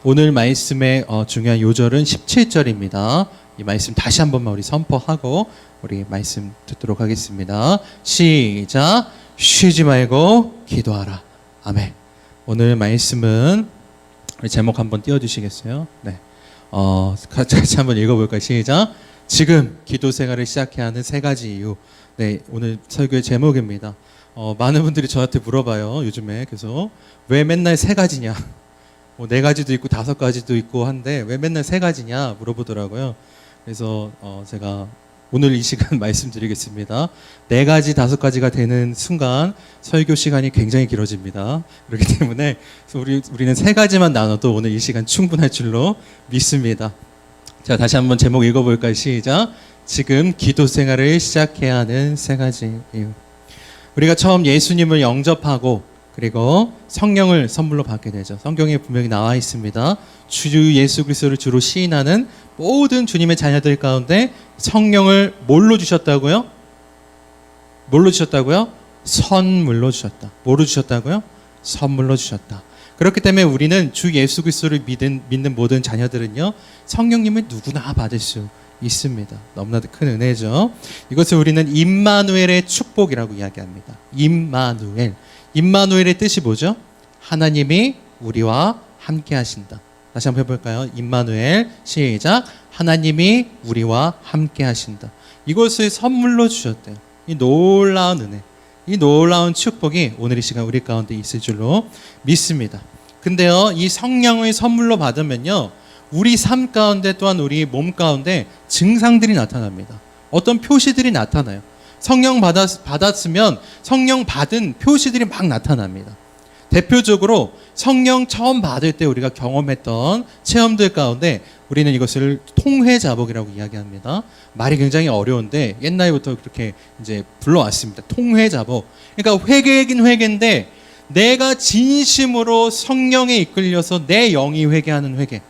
오늘 말씀의 중요한 요절은 17절입니다. 이 말씀 다시 한 번만 우리 선포하고 우리 말씀 듣도록 하겠습니다. 시작. 쉬지 말고 기도하라. 아멘. 오늘 말씀은 우리 제목 한번 띄워주시겠어요? 네. 같이 한번 읽어볼까요? 시작. 지금 기도 생활을 시작해야 하는 세 가지 이유. 네, 오늘 설교의 제목입니다. 많은 분들이 저한테 물어봐요. 요즘에 계속 왜 맨날 세 가지냐? 뭐 네 가지도 있고 다섯 가지도 있고 한데 왜 맨날 세 가지냐 물어보더라고요. 그래서 제가 오늘 이 시간 말씀드리겠습니다. 네 가지, 다섯 가지가 되는 순간 설교 시간이 굉장히 길어집니다. 그렇기 때문에 우리는 세 가지만 나눠도 오늘 이 시간 충분할 줄로 믿습니다. 자, 다시 한번 제목 읽어볼까요? 시작. 지금 기도 생활을 시작해야 하는 세 가지 이유. 우리가 처음 예수님을 영접하고 그리고 성령을 선물로 받게 되죠. 성경에 분명히 나와 있습니다. 주 예수 그리스도를 주로 시인하는 모든 주님의 자녀들 가운데 성령을 뭘로 주셨다고요? 뭘로 주셨다고요? 선물로 주셨다. 뭐로 주셨다고요? 선물로 주셨다. 그렇기 때문에 우리는 주 예수 그리스도를 믿는 모든 자녀들은요, 성령님을 누구나 받을 수 있습니다. 너무나도 큰 은혜죠. 이것을 우리는 임마누엘의 축복이라고 이야기합니다. 임마누엘의 뜻이 뭐죠? 하나님이 우리와 함께 하신다. 다시 한번 해볼까요? 임마누엘. 시작. 하나님이 우리와 함께 하신다. 이것을 선물로 주셨대요. 이 놀라운 은혜, 이 놀라운 축복이 오늘 이 시간 우리 가운데 있을 줄로 믿습니다. 근데요, 이 성령을 선물로 받으면요, 우리 삶 가운데 또한 우리 몸 가운데 증상들이 나타납니다. 어떤 표시들이 나타나요. 성령 받았으면 성령 받은 표시들이 막 나타납니다. 대표적으로 성령 처음 받을 때 우리가 경험했던 체험들 가운데 우리는 이것을 통회자복이라고 이야기합니다. 말이 굉장히 어려운데 옛날부터 그렇게 이제 불러왔습니다. 통회자복. 그러니까 회개긴 회개인데 내가 진심으로 성령에 이끌려서 내 영이 회개하는 회개.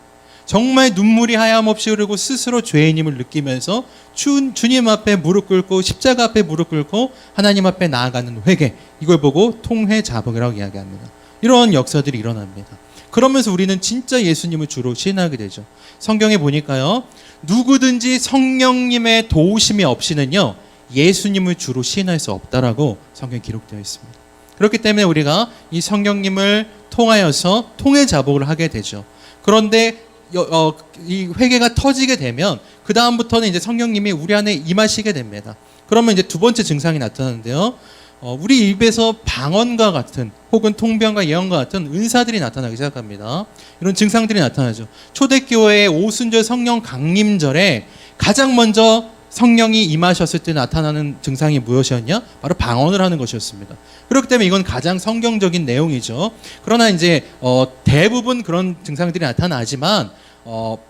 정말 눈물이 하염없이 흐르고 스스로 죄인임을 느끼면서 주님 앞에 무릎 꿇고 십자가 앞에 무릎 꿇고 하나님 앞에 나아가는 회개, 이걸 보고 통회자복이라고 이야기합니다. 이런 역사들이 일어납니다. 그러면서 우리는 진짜 예수님을 주로 신하게 되죠. 성경에 보니까요, 누구든지 성령님의 도우심이 없이는요, 예수님을 주로 신할 수 없다라고 성경에 기록되어 있습니다. 그렇기 때문에 우리가 이 성령님을 통하여서 통회자복을 하게 되죠. 그런데 이 회개가 터지게 되면 그 다음부터는 이제 성령님이 우리 안에 임하시게 됩니다. 그러면 이제 두 번째 증상이 나타나는데요. 우리 입에서 방언과 같은 혹은 통변과 예언과 같은 은사들이 나타나기 시작합니다. 이런 증상들이 나타나죠. 초대교회의 오순절 성령 강림절에 가장 먼저 성령이 임하셨을 때 나타나는 증상이 무엇이었냐? 바로 방언을 하는 것이었습니다. 그렇기 때문에 이건 가장 성경적인 내용이죠. 그러나 이제 대부분 그런 증상들이 나타나지만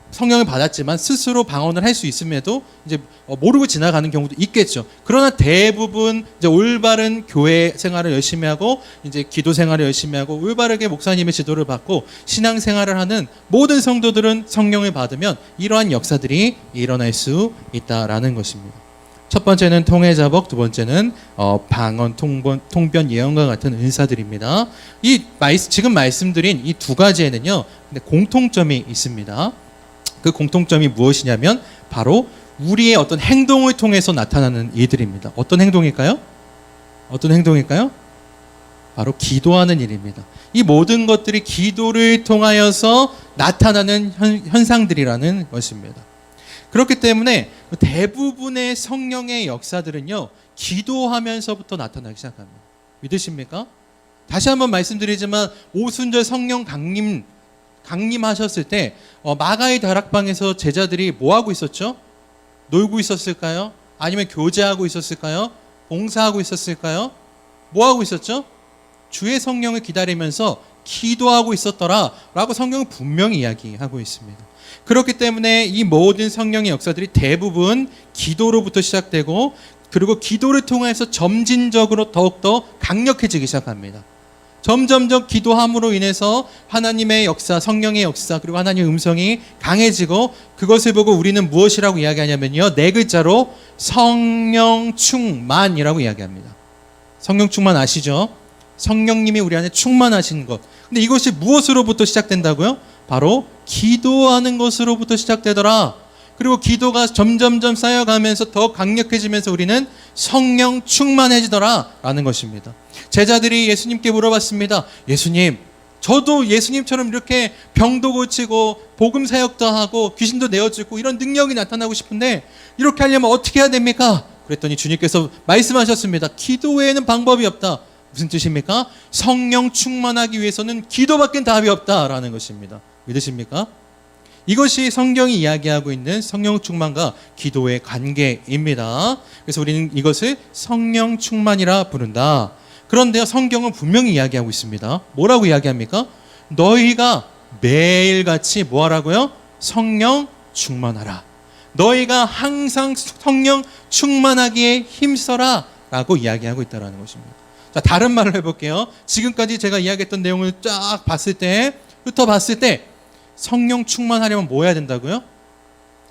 성령을 받았지만 스스로 방언을 할 수 있음에도 이제 모르고 지나가는 경우도 있겠죠. 그러나 대부분 이제 올바른 교회 생활을 열심히 하고 이제 기도 생활을 열심히 하고 올바르게 목사님의 지도를 받고 신앙 생활을 하는 모든 성도들은 성령을 받으면 이러한 역사들이 일어날 수 있다라는 것입니다. 첫 번째는 통회자복, 두 번째는 방언, 통변, 예언과 같은 은사들입니다. 지금 말씀드린 이 두 가지에는요, 근데 공통점이 있습니다. 그 공통점이 무엇이냐면 바로 우리의 어떤 행동을 통해서 나타나는 일들입니다. 어떤 행동일까요? 바로 기도하는 일입니다. 이 모든 것들이 기도를 통하여서 나타나는 현상들이라는 것입니다. 그렇기 때문에 대부분의 성령의 역사들은요, 기도하면서부터 나타나기 시작합니다. 믿으십니까? 다시 한번 말씀드리지만 오순절 성령 강림하셨을 때 마가의 다락방에서 제자들이 뭐하고 있었죠? 놀고 있었을까요? 아니면 교제하고 있었을까요? 봉사하고 있었을까요? 뭐하고 있었죠? 주의 성령을 기다리면서 기도하고 있었더라 라고 성경은 분명히 이야기하고 있습니다. 그렇기 때문에 이 모든 성령의 역사들이 대부분 기도로부터 시작되고 그리고 기도를 통해서 점진적으로 더욱더 강력해지기 시작합니다. 점점점 기도함으로 인해서 하나님의 역사, 성령의 역사, 그리고 하나님의 음성이 강해지고 그것을 보고 우리는 무엇이라고 이야기하냐면요, 네 글자로 성령 충만이라고 이야기합니다. 성령 충만 아시죠? 성령님이 우리 안에 충만하신 것. 근데 이것이 무엇으로부터 시작된다고요? 바로 기도하는 것으로부터 시작되더라. 그리고 기도가 점점점 쌓여가면서 더 강력해지면서 우리는 성령 충만해지더라 라는 것입니다. 제자들이 예수님께 물어봤습니다. 예수님, 저도 예수님처럼 이렇게 병도 고치고 복음 사역도 하고 귀신도 내어주고 이런 능력이 나타나고 싶은데 이렇게 하려면 어떻게 해야 됩니까? 그랬더니 주님께서 말씀하셨습니다. 기도 외에는 방법이 없다. 무슨 뜻입니까? 성령 충만하기 위해서는 기도밖엔 답이 없다라는 것입니다. 믿으십니까? 이것이 성경이 이야기하고 있는 성령 충만과 기도의 관계입니다. 그래서 우리는 이것을 성령 충만이라 부른다. 그런데요, 성경은 분명히 이야기하고 있습니다. 뭐라고 이야기합니까? 너희가 매일같이 뭐하라고요? 성령 충만하라. 너희가 항상 성령 충만하기에 힘써라 라고 이야기하고 있다는 것입니다. 자, 다른 말을 해볼게요. 지금까지 제가 이야기했던 내용을 쫙 봤을 때, 훑어봤을 때 성령 충만하려면 뭐 해야 된다고요?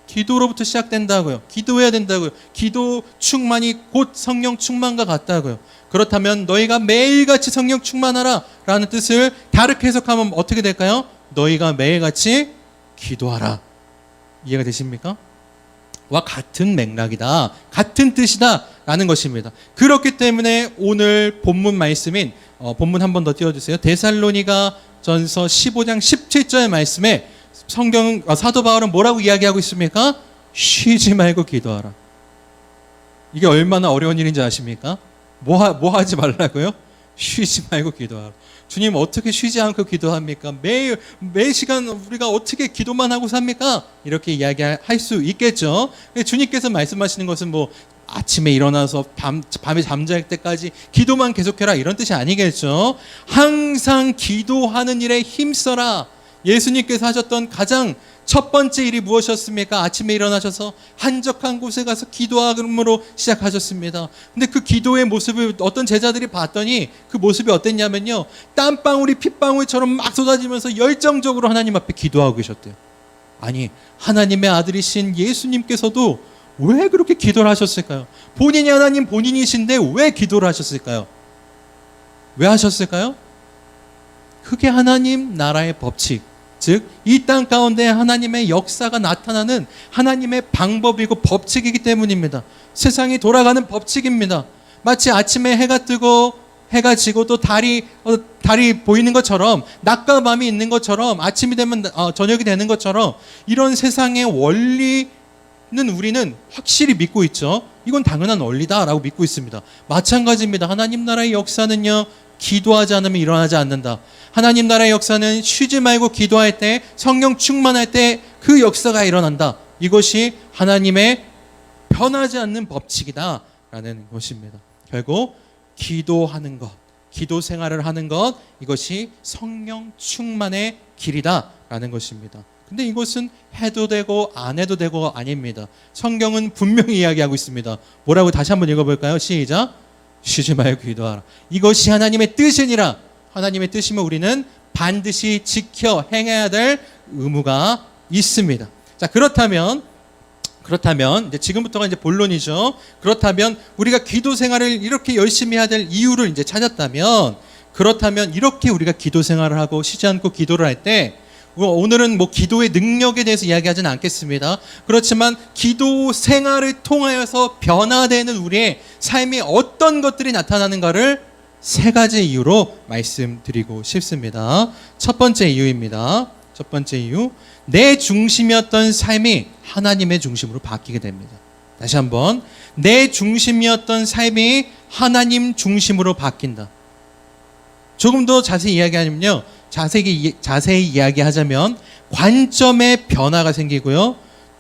기도로부터 시작된다고요. 기도해야 된다고요. 기도 충만이 곧 성령 충만과 같다고요. 그렇다면 너희가 매일같이 성령 충만하라 라는 뜻을 다르게 해석하면 어떻게 될까요? 너희가 매일같이 기도하라. 이해가 되십니까? 와 같은 맥락이다. 같은 뜻이다 라는 것입니다. 그렇기 때문에 오늘 본문 말씀인 본문 한 번 더 띄워주세요. 데살로니가 전서 15장 17절의 말씀에 성경 사도 바울은 뭐라고 이야기하고 있습니까? 쉬지 말고 기도하라. 이게 얼마나 어려운 일인지 아십니까? 뭐 하지 말라고요? 쉬지 말고 기도하라. 주님 어떻게 쉬지 않고 기도합니까? 매 시간 우리가 어떻게 기도만 하고 삽니까? 이렇게 이야기할 수 있겠죠. 주님께서 말씀하시는 것은 뭐 아침에 일어나서 밤에 잠잘 때까지 기도만 계속해라 이런 뜻이 아니겠죠. 항상 기도하는 일에 힘써라. 예수님께서 하셨던 가장 첫 번째 일이 무엇이었습니까? 아침에 일어나셔서 한적한 곳에 가서 기도함으로 시작하셨습니다. 근데 그 기도의 모습을 어떤 제자들이 봤더니 그 모습이 어땠냐면요, 땀방울이 핏방울처럼 막 쏟아지면서 열정적으로 하나님 앞에 기도하고 계셨대요. 아니, 하나님의 아들이신 예수님께서도 왜 그렇게 기도를 하셨을까요? 본인이 하나님 본인이신데 왜 기도를 하셨을까요? 왜 하셨을까요? 그게 하나님 나라의 법칙, 즉 이 땅 가운데 하나님의 역사가 나타나는 하나님의 방법이고 법칙이기 때문입니다. 세상이 돌아가는 법칙입니다. 마치 아침에 해가 뜨고 해가 지고 또 달이 보이는 것처럼, 낮과 밤이 있는 것처럼, 아침이 되면 저녁이 되는 것처럼 이런 세상의 원리는 우리는 확실히 믿고 있죠. 이건 당연한 원리다라고 믿고 있습니다. 마찬가지입니다. 하나님 나라의 역사는요, 기도하지 않으면 일어나지 않는다. 하나님 나라의 역사는 쉬지 말고 기도할 때, 성령 충만할 때 그 역사가 일어난다. 이것이 하나님의 변하지 않는 법칙이다라는 것입니다. 결국 기도하는 것, 기도 생활을 하는 것, 이것이 성령 충만의 길이다라는 것입니다. 근데 이것은 해도 되고 안 해도 되고 아닙니다. 성경은 분명히 이야기하고 있습니다. 뭐라고 다시 한번 읽어볼까요? 시작. 쉬지 말고 기도하라. 이것이 하나님의 뜻이니라. 하나님의 뜻이면 우리는 반드시 지켜 행해야 될 의무가 있습니다. 자, 그렇다면 이제 지금부터가 이제 본론이죠. 그렇다면 우리가 기도 생활을 이렇게 열심히 해야 될 이유를 이제 찾았다면, 그렇다면 이렇게 우리가 기도 생활을 하고 쉬지 않고 기도를 할 때, 오늘은 뭐 기도의 능력에 대해서 이야기하지는 않겠습니다. 그렇지만 기도 생활을 통하여서 변화되는 우리의 삶이 어떤 것들이 나타나는가를 세 가지 이유로 말씀드리고 싶습니다. 첫 번째 이유입니다. 첫 번째 이유, 내 중심이었던 삶이 하나님의 중심으로 바뀌게 됩니다. 다시 한번, 내 중심이었던 삶이 하나님 중심으로 바뀐다. 조금 더 자세히 이야기하면요, 자세히 이야기하자면 관점의 변화가 생기고요,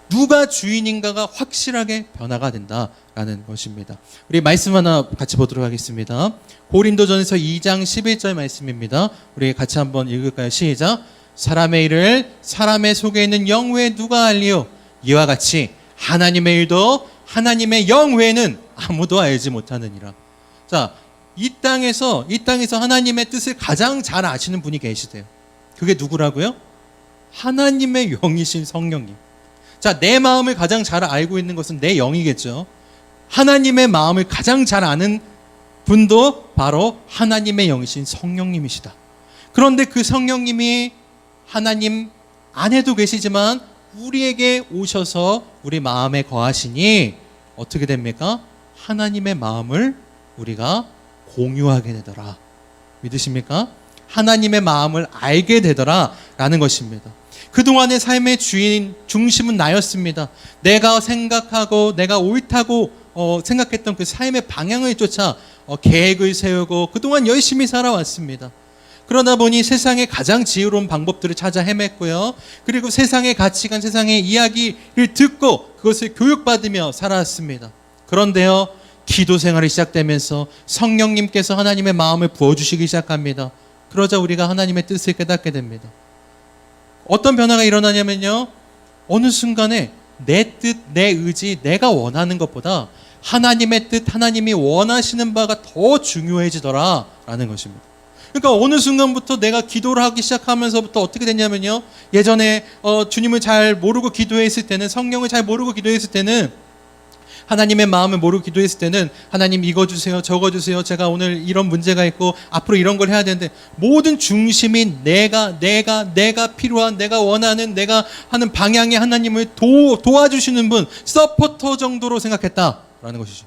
누가 주인인가가 확실하게 변화가 된다라는 것입니다. 우리 말씀 하나 같이 보도록 하겠습니다. 고린도전서 2장 11절 말씀입니다. 우리 같이 한번 읽을까요? 시작. 사람의 일을 사람의 속에 있는 영 외에 누가 알리요? 이와 같이 하나님의 일도 하나님의 영 외에는 아무도 알지 못하느니라. 자, 이 땅에서 하나님의 뜻을 가장 잘 아시는 분이 계시대요. 그게 누구라고요? 하나님의 영이신 성령님. 자, 내 마음을 가장 잘 알고 있는 것은 내 영이겠죠. 하나님의 마음을 가장 잘 아는 분도 바로 하나님의 영이신 성령님이시다. 그런데 그 성령님이 하나님 안에도 계시지만 우리에게 오셔서 우리 마음에 거하시니 어떻게 됩니까? 하나님의 마음을 우리가 공유하게 되더라. 믿으십니까? 하나님의 마음을 알게 되더라 라는 것입니다. 그동안의 삶의 주인 중심은 나였습니다. 내가 생각하고 내가 옳다고 생각했던 그 삶의 방향을 쫓아 계획을 세우고 그동안 열심히 살아왔습니다. 그러다 보니 세상의 가장 지혜로운 방법들을 찾아 헤맸고요. 그리고 세상의 가치관, 세상의 이야기를 듣고 그것을 교육받으며 살아왔습니다. 그런데요, 기도 생활이 시작되면서 성령님께서 하나님의 마음을 부어주시기 시작합니다. 그러자 우리가 하나님의 뜻을 깨닫게 됩니다. 어떤 변화가 일어나냐면요, 어느 순간에 내 뜻, 내 의지, 내가 원하는 것보다 하나님의 뜻, 하나님이 원하시는 바가 더 중요해지더라 라는 것입니다. 그러니까 어느 순간부터 내가 기도를 하기 시작하면서부터 어떻게 됐냐면요, 예전에 주님을 잘 모르고 기도했을 때는, 성령을 잘 모르고 기도했을 때는, 하나님의 마음을 모르고 기도했을 때는 하나님 이거 주세요, 저거 주세요, 제가 오늘 이런 문제가 있고 앞으로 이런 걸 해야 되는데, 모든 중심이 내가 필요한, 내가 원하는, 내가 하는 방향에 하나님을 도와주시는 분, 서포터 정도로 생각했다라는 것이죠.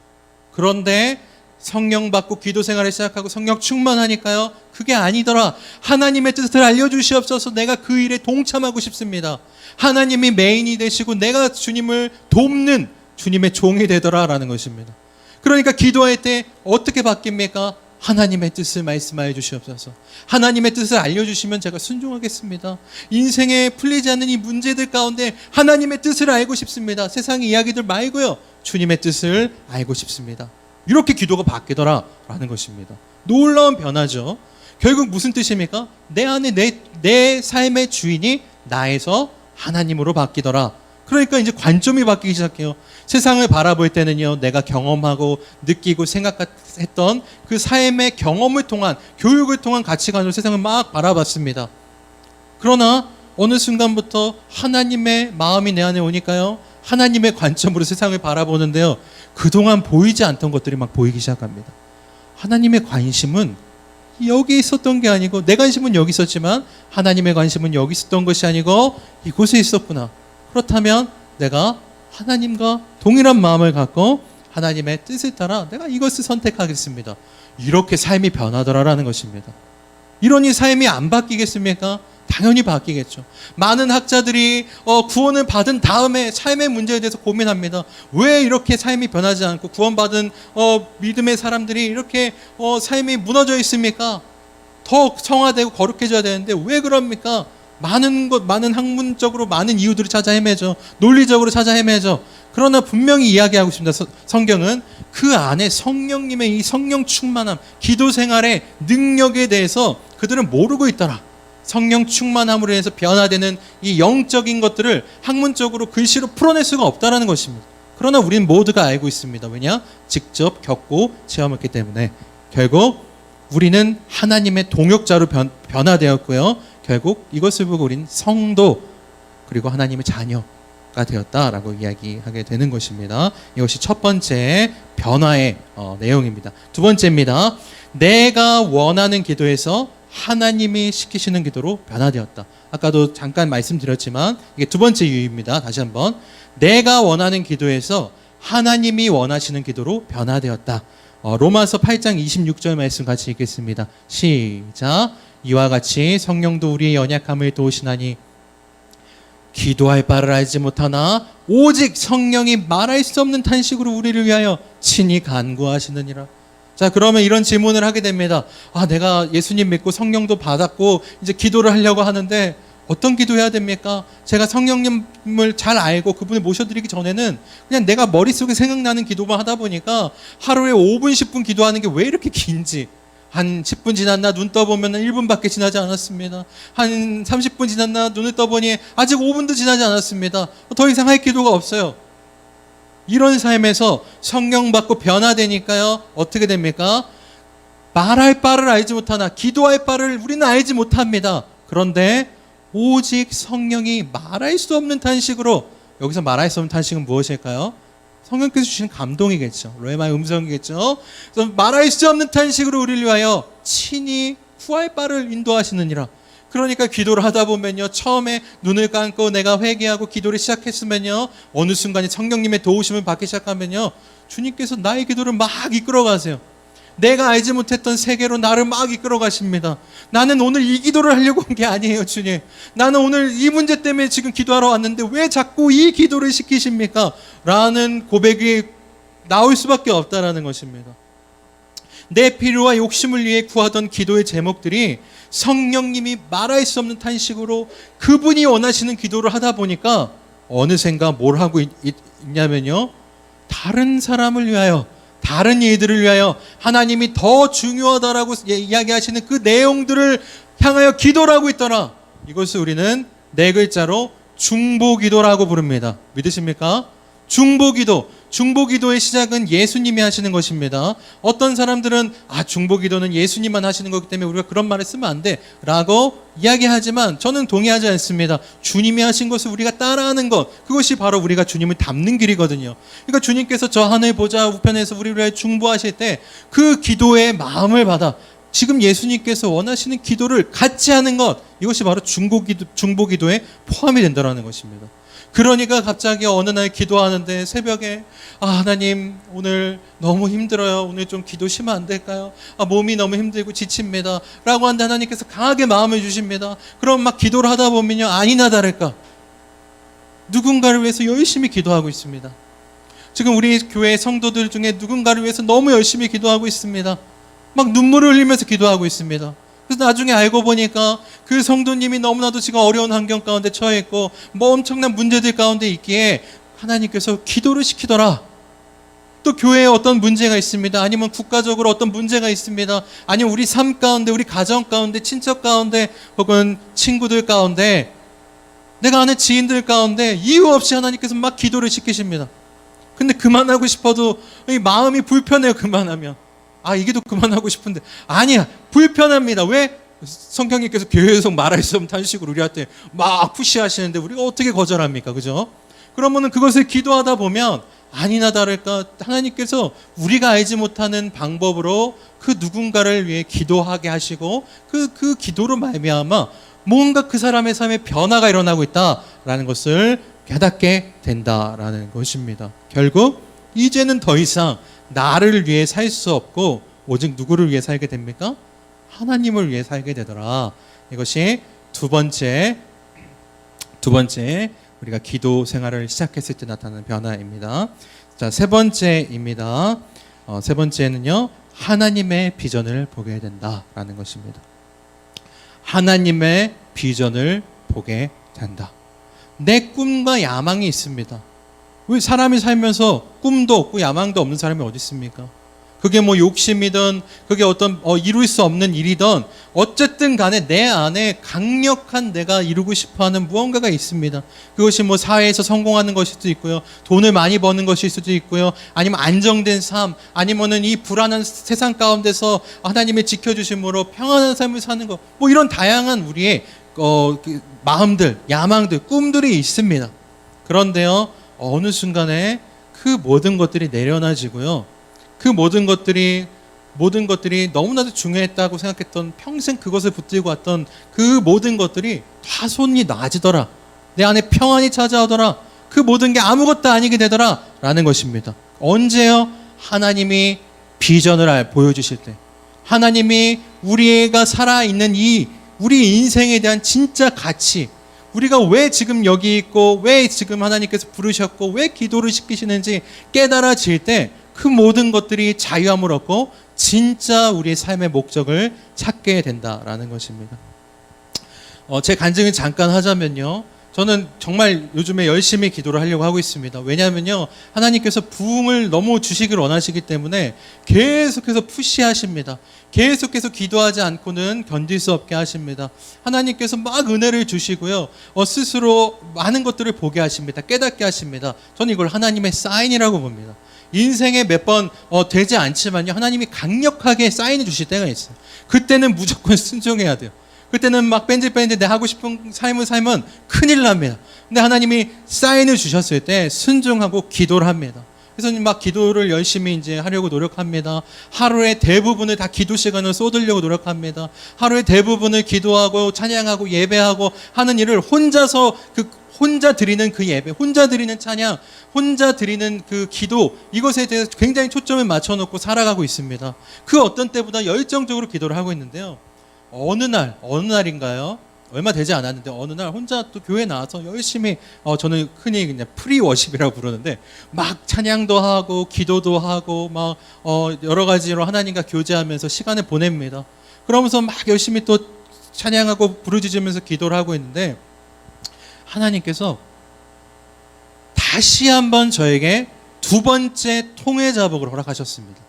그런데 성령 받고 기도 생활을 시작하고 성령 충만하니까요, 그게 아니더라. 하나님의 뜻을 알려주시옵소서. 내가 그 일에 동참하고 싶습니다. 하나님이 메인이 되시고 내가 주님을 돕는 주님의 종이 되더라 라는 것입니다. 그러니까 기도할 때 어떻게 바뀝니까? 하나님의 뜻을 말씀하여 주시옵소서. 하나님의 뜻을 알려주시면 제가 순종하겠습니다. 인생에 풀리지 않는 이 문제들 가운데 하나님의 뜻을 알고 싶습니다. 세상의 이야기들 말고요, 주님의 뜻을 알고 싶습니다. 이렇게 기도가 바뀌더라 라는 것입니다. 놀라운 변화죠. 결국 무슨 뜻입니까? 내 안에 내 삶의 주인이 나에서 하나님으로 바뀌더라. 그러니까 이제 관점이 바뀌기 시작해요. 세상을 바라볼 때는요, 내가 경험하고 느끼고 생각했던 그 삶의 경험을 통한, 교육을 통한 가치관으로 세상을 막 바라봤습니다. 그러나 어느 순간부터 하나님의 마음이 내 안에 오니까요, 하나님의 관점으로 세상을 바라보는데요, 그동안 보이지 않던 것들이 막 보이기 시작합니다. 하나님의 관심은 여기 있었던 게 아니고, 내 관심은 여기 있었지만 하나님의 관심은 여기 있었던 것이 아니고 이곳에 있었구나. 그렇다면 내가 하나님과 동일한 마음을 갖고 하나님의 뜻을 따라 내가 이것을 선택하겠습니다. 이렇게 삶이 변하더라라는 것입니다. 이러니 삶이 안 바뀌겠습니까? 당연히 바뀌겠죠. 많은 학자들이 구원을 받은 다음에 삶의 문제에 대해서 고민합니다. 왜 이렇게 삶이 변하지 않고 구원받은 믿음의 사람들이 이렇게 삶이 무너져 있습니까? 더 성화되고 거룩해져야 되는데 왜 그럽니까? 많은 학문적으로 많은 이유들을 찾아 헤매죠. 논리적으로 찾아 헤매죠. 그러나 분명히 이야기하고 있습니다. 성경은 그 안에 성령님의 이 성령 충만함, 기도 생활의 능력에 대해서 그들은 모르고 있더라. 성령 충만함으로 인해서 변화되는 이 영적인 것들을 학문적으로 글씨로 풀어낼 수가 없다라는 것입니다. 그러나 우리는 모두가 알고 있습니다. 왜냐? 직접 겪고 체험했기 때문에. 결국 우리는 하나님의 동역자로 변화되었고요. 결국 이것을 보고 우리는 성도, 그리고 하나님의 자녀가 되었다라고 이야기하게 되는 것입니다. 이것이 첫 번째 변화의 내용입니다. 두 번째입니다. 내가 원하는 기도에서 하나님이 시키시는 기도로 변화되었다. 아까도 잠깐 말씀드렸지만 이게 두 번째 이유입니다. 다시 한번, 내가 원하는 기도에서 하나님이 원하시는 기도로 변화되었다. 로마서 8장 26절 말씀 같이 읽겠습니다. 시작. 이와 같이 성령도 우리의 연약함을 도우시나니 기도할 바를 알지 못하나 오직 성령이 말할 수 없는 탄식으로 우리를 위하여 친히 간구하시느니라. 자, 그러면 이런 질문을 하게 됩니다. 내가 예수님 믿고 성령도 받았고 이제 기도를 하려고 하는데 어떤 기도해야 됩니까? 제가 성령님을 잘 알고 그분을 모셔드리기 전에는 그냥 내가 머릿속에 생각나는 기도만 하다 보니까 하루에 5분, 10분 기도하는 게 왜 이렇게 긴지, 한 10분 지났나 눈 떠보면 1분밖에 지나지 않았습니다. 한 30분 지났나 눈을 떠보니 아직 5분도 지나지 않았습니다. 더 이상 할 기도가 없어요. 이런 삶에서 성령 받고 변화되니까요, 어떻게 됩니까? 말할 바를 알지 못하나 기도할 바를 우리는 알지 못합니다. 그런데 오직 성령이 말할 수 없는 탄식으로, 여기서 말할 수 없는 탄식은 무엇일까요? 성령께서 주시는 감동이겠죠. 로에마의 음성이겠죠. 말할 수 없는 탄식으로 우리를 위하여 친히 구할 바를 인도하시느니라. 그러니까 기도를 하다 보면요, 처음에 눈을 감고 내가 회개하고 기도를 시작했으면요, 어느 순간에 성령님의 도우심을 받기 시작하면요, 주님께서 나의 기도를 막 이끌어 가세요. 내가 알지 못했던 세계로 나를 막 이끌어 가십니다. 나는 오늘 이 기도를 하려고 온 게 아니에요, 주님. 나는 오늘 이 문제 때문에 지금 기도하러 왔는데 왜 자꾸 이 기도를 시키십니까? 라는 고백이 나올 수밖에 없다라는 것입니다. 내 필요와 욕심을 위해 구하던 기도의 제목들이 성령님이 말할 수 없는 탄식으로 그분이 원하시는 기도를 하다 보니까 어느샌가 뭘 하고 있냐면요, 다른 사람을 위하여, 다른 일들을 위하여 하나님이 더 중요하다라고 이야기하시는 그 내용들을 향하여 기도를 하고 있더라. 이것을 우리는 네 글자로 중보기도라고 부릅니다. 믿으십니까? 중보기도. 중보기도의 시작은 예수님이 하시는 것입니다. 어떤 사람들은 중보기도는 예수님만 하시는 거기 때문에 우리가 그런 말을 쓰면 안 돼 라고 이야기하지만 저는 동의하지 않습니다. 주님이 하신 것을 우리가 따라하는 것, 그것이 바로 우리가 주님을 닮는 길이거든요. 그러니까 주님께서 저 하늘 보좌 우편에서 우리를 위해 중보하실 때 그 기도의 마음을 받아 지금 예수님께서 원하시는 기도를 같이 하는 것, 이것이 바로 중보기도에 포함이 된다는 것입니다. 그러니까 갑자기 어느 날 기도하는데 새벽에 하나님 오늘 너무 힘들어요. 오늘 좀 기도 쉬면 안 될까요? 몸이 너무 힘들고 지칩니다. 라고 하는데 하나님께서 강하게 마음을 주십니다. 그럼 막 기도를 하다 보면요, 아니나 다를까 누군가를 위해서 열심히 기도하고 있습니다. 지금 우리 교회 성도들 중에 누군가를 위해서 너무 열심히 기도하고 있습니다. 막 눈물을 흘리면서 기도하고 있습니다. 그래서 나중에 알고 보니까 그 성도님이 너무나도 지금 어려운 환경 가운데 처해 있고 뭐 엄청난 문제들 가운데 있기에 하나님께서 기도를 시키더라. 또 교회에 어떤 문제가 있습니다. 아니면 국가적으로 어떤 문제가 있습니다. 아니면 우리 삶 가운데, 우리 가정 가운데, 친척 가운데, 혹은 친구들 가운데, 내가 아는 지인들 가운데 이유 없이 하나님께서 막 기도를 시키십니다. 근데 그만하고 싶어도 이 마음이 불편해요. 그만하면 이게 또 그만하고 싶은데 아니야, 불편합니다. 왜? 성경님께서 교회에서 말할 수 없는 탄식으로 우리한테 막 푸시하시는데 우리가 어떻게 거절합니까? 그죠? 그러면은 그것을 기도하다 보면 아니나 다를까 하나님께서 우리가 알지 못하는 방법으로 그 누군가를 위해 기도하게 하시고 그 기도로 말미암아 뭔가 그 사람의 삶에 변화가 일어나고 있다라는 것을 깨닫게 된다라는 것입니다. 결국 이제는 더 이상 나를 위해 살 수 없고 오직 누구를 위해 살게 됩니까? 하나님을 위해 살게 되더라. 이것이 두 번째 우리가 기도 생활을 시작했을 때 나타나는 변화입니다. 자, 세 번째입니다. 세 번째는요, 하나님의 비전을 보게 된다라는 것입니다. 하나님의 비전을 보게 된다. 내 꿈과 야망이 있습니다. 왜 사람이 살면서 꿈도 없고 야망도 없는 사람이 어디 있습니까? 그게 뭐 욕심이든 그게 어떤 이룰 수 없는 일이든 어쨌든 간에 내 안에 강력한 내가 이루고 싶어하는 무언가가 있습니다. 그것이 뭐 사회에서 성공하는 것일 수도 있고요, 돈을 많이 버는 것일 수도 있고요, 아니면 안정된 삶, 아니면은 이 불안한 세상 가운데서 하나님의 지켜주심으로 평안한 삶을 사는 것, 뭐 이런 다양한 우리의 그 마음들, 야망들, 꿈들이 있습니다. 그런데요, 어느 순간에 그 모든 것들이 내려놔지고요, 그 모든 것들이 너무나도 중요했다고 생각했던, 평생 그것을 붙들고 왔던 그 모든 것들이 다 손이 놔지더라. 내 안에 평안이 찾아오더라. 그 모든 게 아무것도 아니게 되더라 라는 것입니다. 언제요? 하나님이 비전을 보여주실 때, 하나님이 우리가 살아있는 이 우리 인생에 대한 진짜 가치, 우리가 왜 지금 여기 있고 왜 지금 하나님께서 부르셨고 왜 기도를 시키시는지 깨달아질 때 그 모든 것들이 자유함을 얻고 진짜 우리의 삶의 목적을 찾게 된다라는 것입니다. 제 간증을 잠깐 하자면요, 저는 정말 요즘에 열심히 기도를 하려고 하고 있습니다. 왜냐하면요, 하나님께서 부흥을 너무 주시기를 원하시기 때문에 계속해서 푸시하십니다. 계속해서 기도하지 않고는 견딜 수 없게 하십니다. 하나님께서 막 은혜를 주시고요, 스스로 많은 것들을 보게 하십니다. 깨닫게 하십니다. 저는 이걸 하나님의 사인이라고 봅니다. 인생에 몇 번 되지 않지만요, 하나님이 강력하게 사인해 주실 때가 있어요. 그때는 무조건 순종해야 돼요. 그때는 막 뺀질뺀질 내 하고 싶은 삶을 살면 큰일 납니다. 근데 하나님이 사인을 주셨을 때 순종하고 기도를 합니다. 그래서 막 기도를 열심히 이제 하려고 노력합니다. 하루의 대부분을 다 기도 시간을 쏟으려고 노력합니다. 하루의 대부분을 기도하고 찬양하고 예배하고 하는 일을 혼자서 혼자 드리는 그 예배, 혼자 드리는 찬양, 혼자 드리는 그 기도, 이것에 대해서 굉장히 초점을 맞춰놓고 살아가고 있습니다. 그 어떤 때보다 열정적으로 기도를 하고 있는데요. 어느 날인가요? 얼마 되지 않았는데 어느 날 혼자 또 교회에 나와서 열심히 저는 흔히 그냥 프리워십이라고 부르는데 막 찬양도 하고 기도도 하고 막 여러 가지로 하나님과 교제하면서 시간을 보냅니다. 그러면서 막 열심히 또 찬양하고 부르짖으면서 기도를 하고 있는데 하나님께서 다시 한번 저에게 두 번째 통회 자복을 허락하셨습니다.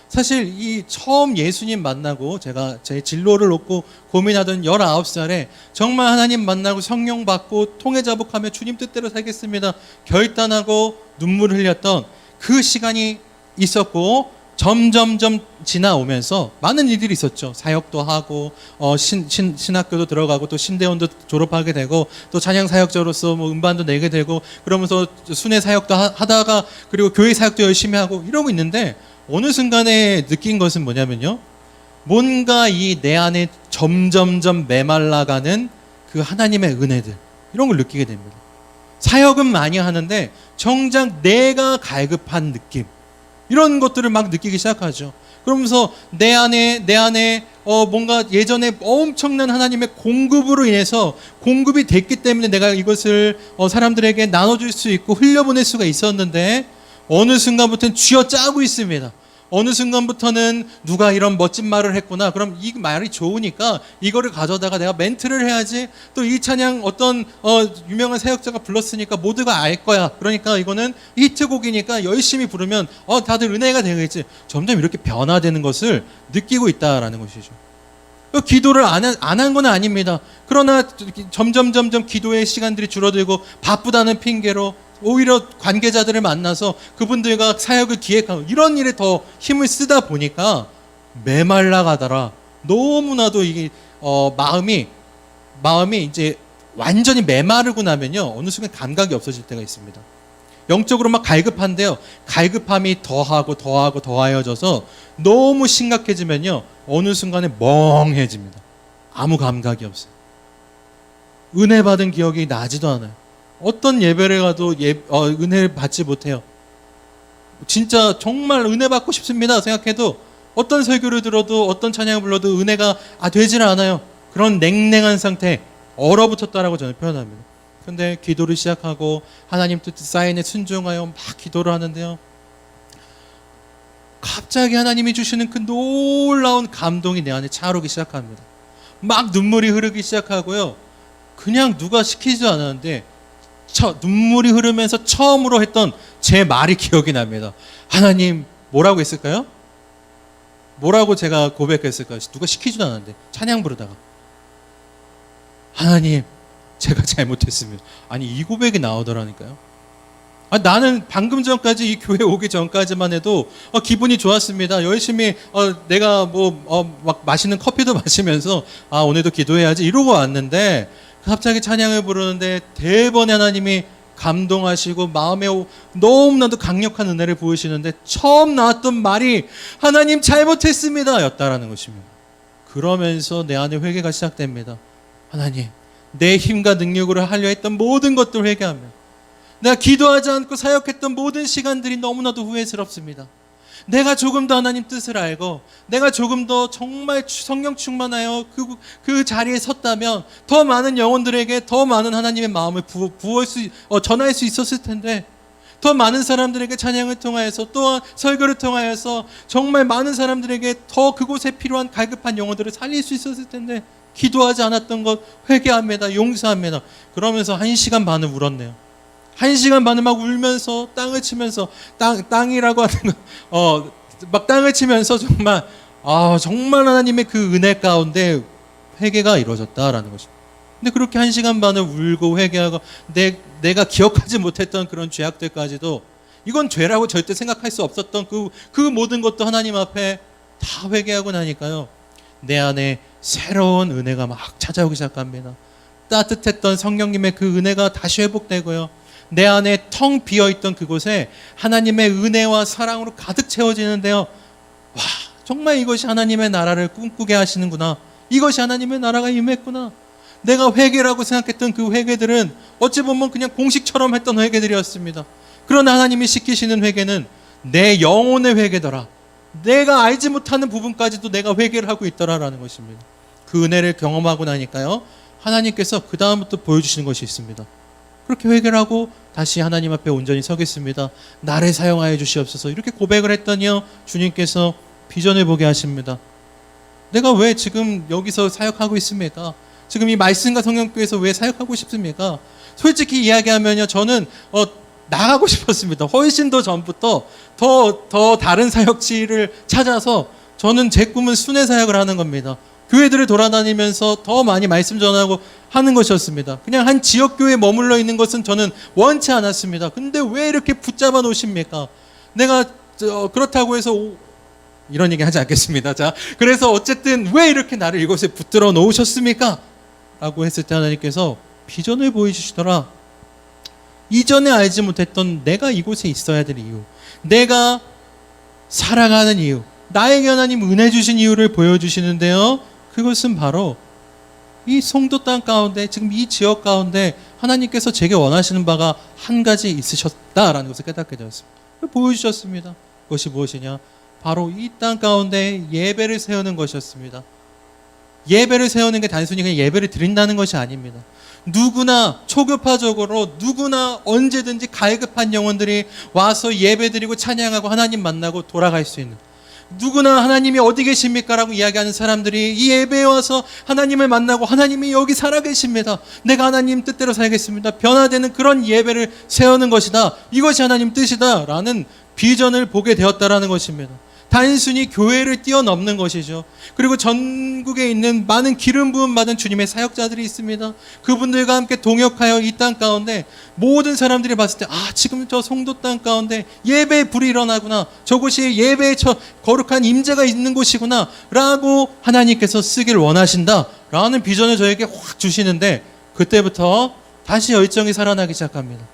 사실 이 처음 예수님 만나고 제가 제 진로를 놓고 고민하던 19살에 정말 하나님 만나고 성령 받고 통회 자복하며 주님 뜻대로 살겠습니다 결단하고 눈물을 흘렸던 그 시간이 있었고, 점점점 지나오면서 많은 일들이 있었죠. 사역도 하고 신학교도 들어가고 또 신대원도 졸업하게 되고 또 찬양 사역자로서 뭐 음반도 내게 되고 그러면서 순회 사역도 하다가 그리고 교회 사역도 열심히 하고 이러고 있는데 어느 순간에 느낀 것은 뭐냐면요, 뭔가 이 내 안에 점점점 메말라가는 그 하나님의 은혜들, 이런 걸 느끼게 됩니다. 사역은 많이 하는데 정작 내가 갈급한 느낌, 이런 것들을 막 느끼기 시작하죠. 그러면서 내 안에 뭔가 예전에 엄청난 하나님의 공급으로 인해서 공급이 됐기 때문에 내가 이것을 사람들에게 나눠줄 수 있고 흘려보낼 수가 있었는데 어느 순간부터는 쥐어짜고 있습니다. 어느 순간부터는 누가 이런 멋진 말을 했구나, 그럼 이 말이 좋으니까 이거를 가져다가 내가 멘트를 해야지, 또 이 찬양 어떤 유명한 사역자가 불렀으니까 모두가 알 거야, 그러니까 이거는 히트곡이니까 열심히 부르면 다들 은혜가 되겠지. 점점 이렇게 변화되는 것을 느끼고 있다라는 것이죠. 기도를 안 한 건 아닙니다. 그러나 점점 기도의 시간들이 줄어들고 바쁘다는 핑계로 오히려 관계자들을 만나서 그분들과 사역을 기획하고 이런 일에 더 힘을 쓰다 보니까 메말라 가더라. 너무나도 이게 마음이 이제 완전히 메마르고 나면요, 어느 순간 감각이 없어질 때가 있습니다. 영적으로 막 갈급한데요, 갈급함이 더하여져서 너무 심각해지면요, 어느 순간에 멍해집니다. 아무 감각이 없어요. 은혜 받은 기억이 나지도 않아요. 어떤 예배를 가도 은혜를 받지 못해요. 진짜 정말 은혜 받고 싶습니다 생각해도 어떤 설교를 들어도 어떤 찬양을 불러도 은혜가 되질 않아요. 그런 냉랭한 상태, 얼어붙었다라고 저는 표현합니다. 근데 기도를 시작하고 하나님 뜻 사인에 순종하여 막 기도를 하는데요, 갑자기 하나님이 주시는 그 놀라운 감동이 내 안에 차오르기 시작합니다. 막 눈물이 흐르기 시작하고요, 그냥 누가 시키지도 않았는데 눈물이 흐르면서 처음으로 했던 제 말이 기억이 납니다. 하나님, 뭐라고 했을까요? 뭐라고 제가 고백했을까요? 누가 시키지도 않았는데 찬양 부르다가, 하나님, 제가 잘못했습니다. 아니, 이 고백이 나오더라니까요. 나는 방금 전까지 이 교회 오기 전까지만 해도 기분이 좋았습니다. 열심히 내가 막 맛있는 커피도 마시면서 오늘도 기도해야지 이러고 왔는데, 갑자기 찬양을 부르는데 대번에 하나님이 감동하시고 마음에 너무나도 강력한 은혜를 부으시는데 처음 나왔던 말이 하나님 잘못했습니다 였다라는 것입니다. 그러면서 내 안에 회개가 시작됩니다. 하나님, 내 힘과 능력으로 하려 했던 모든 것들을 회개하며 내가 기도하지 않고 사역했던 모든 시간들이 너무나도 후회스럽습니다. 내가 조금 더 하나님 뜻을 알고 내가 조금 더 정말 성령 충만하여 그 자리에 섰다면 더 많은 영혼들에게 더 많은 하나님의 마음을 전할 수 있었을 텐데, 더 많은 사람들에게 찬양을 통하여서 또한 설교를 통하여서 정말 많은 사람들에게 더 그곳에 필요한 갈급한 영혼들을 살릴 수 있었을 텐데 기도하지 않았던 것 회개합니다. 용서합니다. 그러면서 1시간 반을 울었네요. 1시간 반을 막 울면서 땅을 치면서 땅이라고 하는 거 막 땅을 치면서 정말 정말 하나님의 그 은혜 가운데 회개가 이루어졌다라는 것입니다. 근데 그렇게 1시간 반을 울고 회개하고 내가 기억하지 못했던 그런 죄악들까지도 이건 죄라고 절대 생각할 수 없었던 그 모든 것도 하나님 앞에 다 회개하고 나니까요, 내 안에 새로운 은혜가 막 찾아오기 시작합니다. 따뜻했던 성령님의 그 은혜가 다시 회복되고요. 내 안에 텅 비어있던 그곳에 하나님의 은혜와 사랑으로 가득 채워지는데요. 와, 정말 이것이 하나님의 나라를 꿈꾸게 하시는구나. 이것이 하나님의 나라가 임했구나. 내가 회개라고 생각했던 그 회개들은 어찌 보면 그냥 공식처럼 했던 회개들이었습니다. 그러나 하나님이 시키시는 회개는 내 영혼의 회개더라. 내가 알지 못하는 부분까지도 내가 회개를 하고 있더라라는 것입니다. 그 은혜를 경험하고 나니까요, 하나님께서 그 다음부터 보여주시는 것이 있습니다. 그렇게 회개를 하고 다시 하나님 앞에 온전히 서겠습니다. 나를 사용하여 주시옵소서. 이렇게 고백을 했더니요, 주님께서 비전을 보게 하십니다. 내가 왜 지금 여기서 사역하고 있습니까? 지금 이 말씀과 성령교회에서 왜 사역하고 싶습니까? 솔직히 이야기하면요, 저는 나가고 싶었습니다. 훨씬 더 전부터 더 다른 사역지를 찾아서 저는 제 꿈은 순회 사역을 하는 겁니다. 교회들을 돌아다니면서 더 많이 말씀 전하고 하는 것이었습니다. 그냥 한 지역교회에 머물러 있는 것은 저는 원치 않았습니다. 근데 왜 이렇게 붙잡아 놓으십니까? 내가 그렇다고 해서 이런 얘기 하지 않겠습니다. 자, 그래서 어쨌든 왜 이렇게 나를 이곳에 붙들어 놓으셨습니까? 라고 했을 때 하나님께서 비전을 보여주시더라. 이전에 알지 못했던 내가 이곳에 있어야 될 이유, 내가 살아가는 이유, 나에게 하나님 은혜 주신 이유를 보여주시는데요, 그것은 바로 이 송도 땅 가운데, 지금 이 지역 가운데 하나님께서 제게 원하시는 바가 한 가지 있으셨다라는 것을 깨닫게 되었습니다. 보여주셨습니다. 그것이 무엇이냐? 바로 이 땅 가운데 예배를 세우는 것이었습니다. 예배를 세우는 게 단순히 그냥 예배를 드린다는 것이 아닙니다. 누구나 초급파적으로 누구나 언제든지 갈급한 영혼들이 와서 예배드리고 찬양하고 하나님 만나고 돌아갈 수 있는, 누구나 하나님이 어디 계십니까? 라고 이야기하는 사람들이 이 예배에 와서 하나님을 만나고 하나님이 여기 살아계십니다. 내가 하나님 뜻대로 살겠습니다. 변화되는 그런 예배를 세우는 것이다. 이것이 하나님 뜻이다. 라는 비전을 보게 되었다라는 것입니다. 단순히 교회를 뛰어넘는 것이죠. 그리고 전국에 있는 많은 기름 부음 받은 주님의 사역자들이 있습니다. 그분들과 함께 동역하여 이 땅 가운데 모든 사람들이 봤을 때, 아, 지금 저 송도 땅 가운데 예배의 불이 일어나구나, 저곳이 예배의 저 거룩한 임재가 있는 곳이구나 라고 하나님께서 쓰길 원하신다 라는 비전을 저에게 확 주시는데, 그때부터 다시 열정이 살아나기 시작합니다.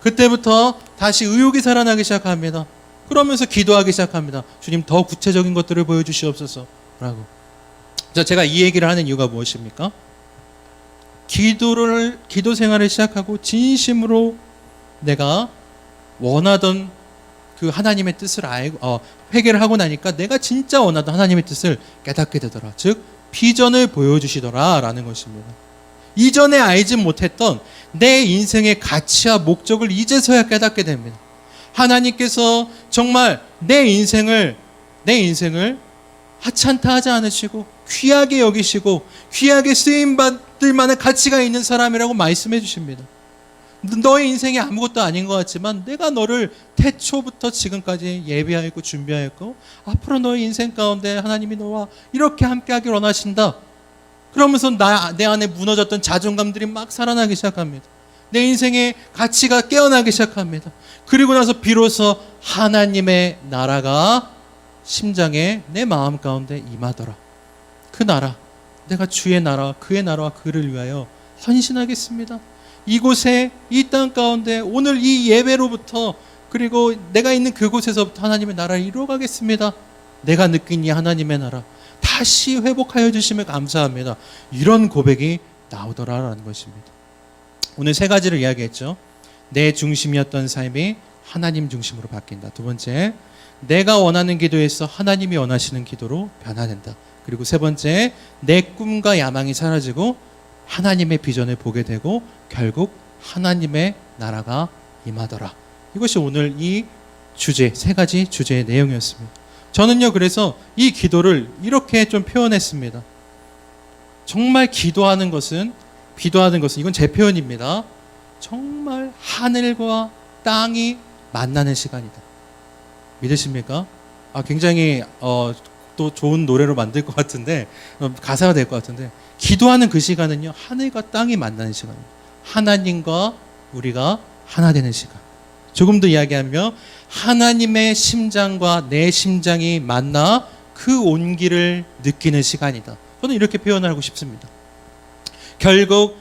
그때부터 다시 의욕이 살아나기 시작합니다. 그러면서 기도하기 시작합니다. 주님, 더 구체적인 것들을 보여주시옵소서 라고. 제가 이 얘기를 하는 이유가 무엇입니까? 기도 생활을 시작하고 진심으로 내가 원하던 그 하나님의 뜻을 알고 회개를 하고 나니까 내가 진짜 원하던 하나님의 뜻을 깨닫게 되더라. 즉 비전을 보여주시더라 라는 것입니다. 이전에 알지 못했던 내 인생의 가치와 목적을 이제서야 깨닫게 됩니다. 하나님께서 정말 내 인생을 하찮다 하지 않으시고 귀하게 여기시고 귀하게 쓰임받을 만한 가치가 있는 사람이라고 말씀해 주십니다. 너의 인생이 아무것도 아닌 것 같지만 내가 너를 태초부터 지금까지 예비하였고 준비하였고 앞으로 너의 인생 가운데 하나님이 너와 이렇게 함께하길 원하신다. 그러면서 내 안에 무너졌던 자존감들이 막 살아나기 시작합니다. 내 인생의 가치가 깨어나기 시작합니다. 그리고 나서 비로소 하나님의 나라가 심장에 내 마음 가운데 임하더라. 그 나라, 내가 주의 나라와 그의 나라와 그를 위하여 헌신하겠습니다. 이곳에 이 땅 가운데 오늘 이 예배로부터 그리고 내가 있는 그곳에서부터 하나님의 나라를 이루어가겠습니다. 내가 느낀 이 하나님의 나라 다시 회복하여 주심을 감사합니다. 이런 고백이 나오더라라는 것입니다. 오늘 세 가지를 이야기했죠. 내 중심이었던 삶이 하나님 중심으로 바뀐다. 두 번째, 내가 원하는 기도에서 하나님이 원하시는 기도로 변화된다. 그리고 세 번째, 내 꿈과 야망이 사라지고 하나님의 비전을 보게 되고 결국 하나님의 나라가 임하더라. 이것이 오늘 이 주제, 세 가지 주제의 내용이었습니다. 저는요, 그래서 이 기도를 이렇게 좀 표현했습니다. 정말 기도하는 것은 이건 제 표현입니다. 정말 하늘과 땅이 만나는 시간이다. 믿으십니까? 굉장히 또 좋은 노래로 만들 것 같은데 가사가 될 것 같은데, 기도하는 그 시간은요, 하늘과 땅이 만나는 시간입니다. 하나님과 우리가 하나 되는 시간. 조금 더 이야기하면 하나님의 심장과 내 심장이 만나 그 온기를 느끼는 시간이다. 저는 이렇게 표현하고 싶습니다. 결국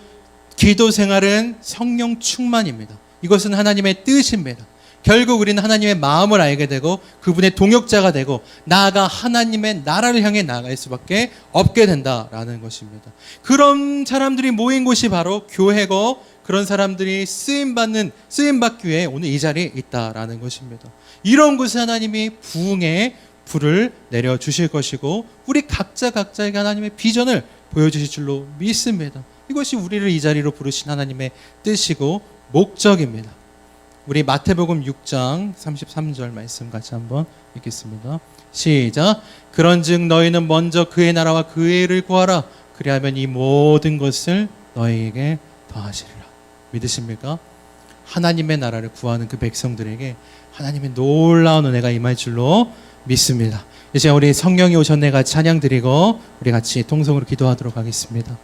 기도 생활은 성령 충만입니다. 이것은 하나님의 뜻입니다. 결국 우리는 하나님의 마음을 알게 되고 그분의 동역자가 되고 나아가 하나님의 나라를 향해 나아갈 수밖에 없게 된다라는 것입니다. 그런 사람들이 모인 곳이 바로 교회고 그런 사람들이 쓰임받기 위해 오늘 이 자리에 있다라는 것입니다. 이런 곳에 하나님이 부흥의 불을 내려주실 것이고 우리 각자에게 하나님의 비전을 보여주실 줄로 믿습니다. 이것이 우리를 이 자리로 부르신 하나님의 뜻이고 목적입니다. 우리 마태복음 6장 33절 말씀 같이 한번 읽겠습니다. 시작. 그런즉 너희는 먼저 그의 나라와 그의 의를 구하라. 그리하면 이 모든 것을 너희에게 더하시리라. 믿으십니까? 하나님의 나라를 구하는 그 백성들에게 하나님의 놀라운 은혜가 임할 줄로 믿습니다. 이제 우리 성령이 오셨네 같이 찬양 드리고 우리 같이 통성으로 기도하도록 하겠습니다.